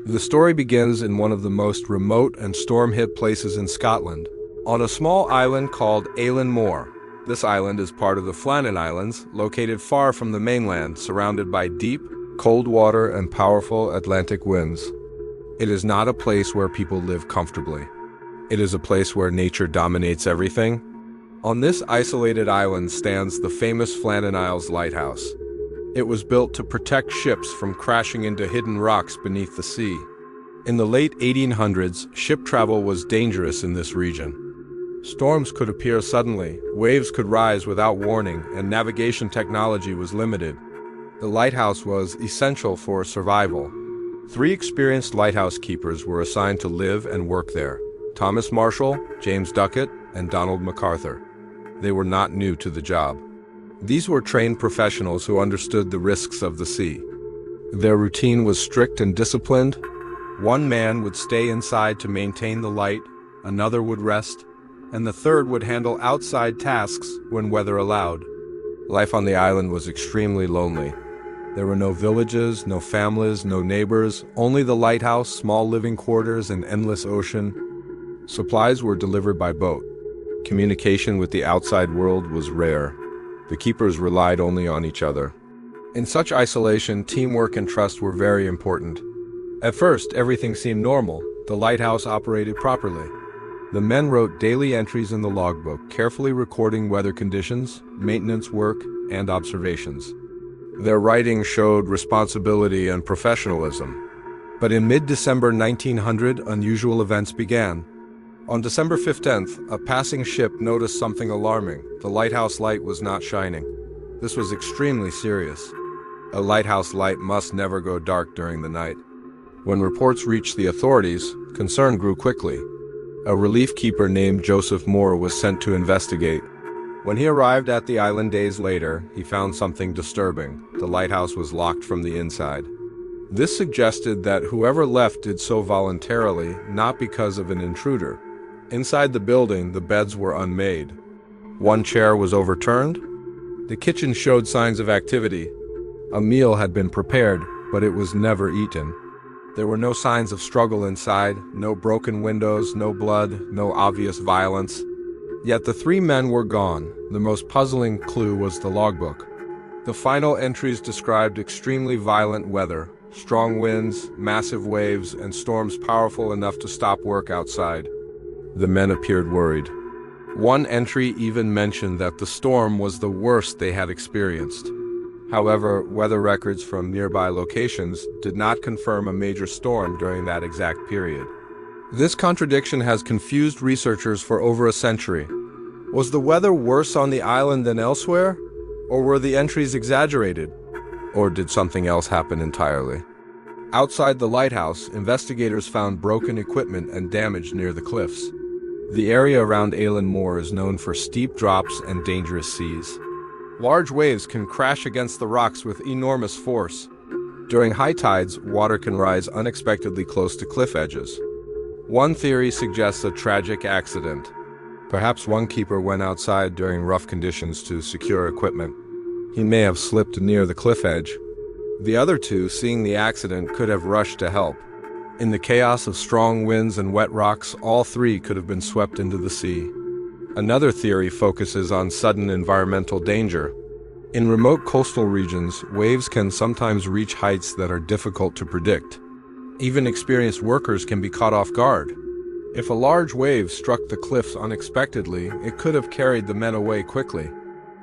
The story begins in one of the most remote and storm-hit places in Scotland, on a small island called Eilean Mor. This island is part of the Flannan Islands, located far from the mainland, surrounded by deep, cold water and powerful Atlantic winds. It is not a place where people live comfortably. It is a place where nature dominates everything. On this isolated island stands the famous Flannan Isles Lighthouse. It was built to protect ships from crashing into hidden rocks beneath the sea. In the late 1800s, ship travel was dangerous in this region. Storms could appear suddenly, waves could rise without warning, and navigation technology was limited. The lighthouse was essential for survival. 3 experienced lighthouse keepers were assigned to live and work there: Thomas Marshall, James Duckett, and Donald MacArthur. They were not new to the job. These were trained professionals who understood the risks of the sea. Their routine was strict and disciplined. One man would stay inside to maintain the light, another would rest, and the third would handle outside tasks when weather allowed. Life on the island was extremely lonely. There were no villages, no families, no neighbors, only the lighthouse, small living quarters, and endless ocean. Supplies were delivered by boat. Communication with the outside world was rare. The keepers relied only on each other. In such isolation, teamwork and trust were very important. At first, everything seemed normal. The lighthouse operated properly. The men wrote daily entries in the logbook, carefully recording weather conditions, maintenance work, and observations. Their writing showed responsibility and professionalism. But in mid-December 1900, unusual events began. On December 15th, a passing ship noticed something alarming. The lighthouse light was not shining. This was extremely serious. A lighthouse light must never go dark during the night. When reports reached the authorities, concern grew quickly. A relief keeper named Joseph Moore was sent to investigate. When he arrived at the island days later, he found something disturbing. The lighthouse was locked from the inside. This suggested that whoever left did so voluntarily, not because of an intruder. Inside the building, the beds were unmade. One chair was overturned. The kitchen showed signs of activity. A meal had been prepared, but it was never eaten. There were no signs of struggle inside, no broken windows, no blood, no obvious violence. Yet the 3 men were gone. The most puzzling clue was the logbook. The final entries described extremely violent weather, strong winds, massive waves, and storms powerful enough to stop work outside. The men appeared worried. One entry even mentioned that the storm was the worst they had experienced. However, weather records from nearby locations did not confirm a major storm during that exact period. This contradiction has confused researchers for over a century. Was the weather worse on the island than elsewhere? Or were the entries exaggerated? Or did something else happen entirely? Outside the lighthouse, investigators found broken equipment and damage near the cliffs. The area around Eilean Mor is known for steep drops and dangerous seas. Large waves can crash against the rocks with enormous force. During high tides, water can rise unexpectedly close to cliff edges. One theory suggests a tragic accident. Perhaps one keeper went outside during rough conditions to secure equipment. He may have slipped near the cliff edge. The other 2, seeing the accident, could have rushed to help. In the chaos of strong winds and wet rocks, all 3 could have been swept into the sea. Another theory focuses on sudden environmental danger. In remote coastal regions, waves can sometimes reach heights that are difficult to predict. Even experienced workers can be caught off guard. If a large wave struck the cliffs unexpectedly, it could have carried the men away quickly.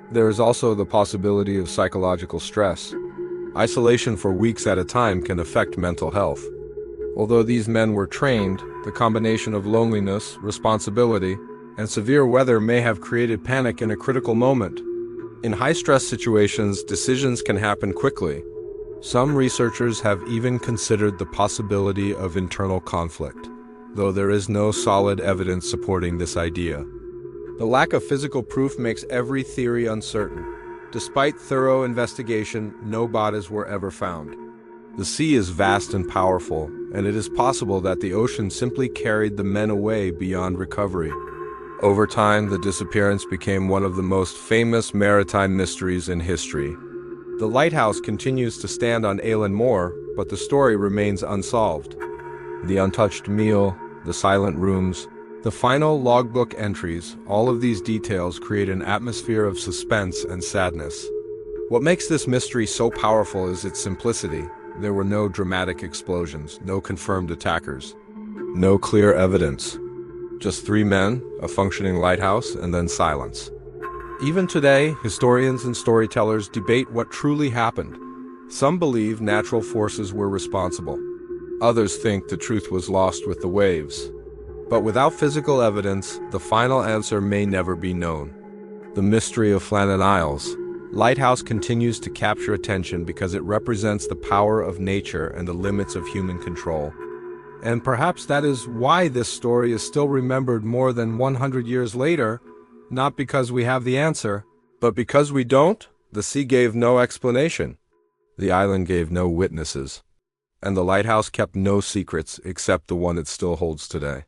There is also the possibility of psychological stress. Isolation for weeks at a time can affect mental health. Although these men were trained, the combination of loneliness, responsibility, and severe weather may have created panic in a critical moment. In high-stress situations, decisions can happen quickly. Some researchers have even considered the possibility of internal conflict, though there is no solid evidence supporting this idea. The lack of physical proof makes every theory uncertain. Despite thorough investigation, no bodies were ever found. The sea is vast and powerful, and it is possible that the ocean simply carried the men away beyond recovery. Over time, the disappearance became one of the most famous maritime mysteries in history. The lighthouse continues to stand on Eilean Mor, but the story remains unsolved. The untouched meal, the silent rooms, the final logbook entries, all of these details create an atmosphere of suspense and sadness. What makes this mystery so powerful is its simplicity. There were no dramatic explosions, no confirmed attackers, no clear evidence. Just three men, a functioning lighthouse, and then silence. Even today, historians and storytellers debate what truly happened. Some believe natural forces were responsible. Others think the truth was lost with the waves. But without physical evidence, the final answer may never be known. The mystery of Flannan Isles. Lighthouse continues to capture attention because it represents the power of nature and the limits of human control. And perhaps that is why this story is still remembered more than 100 years later, not because we have the answer, but because we don't. The sea gave no explanation. The island gave no witnesses. And the lighthouse kept no secrets except the one it still holds today.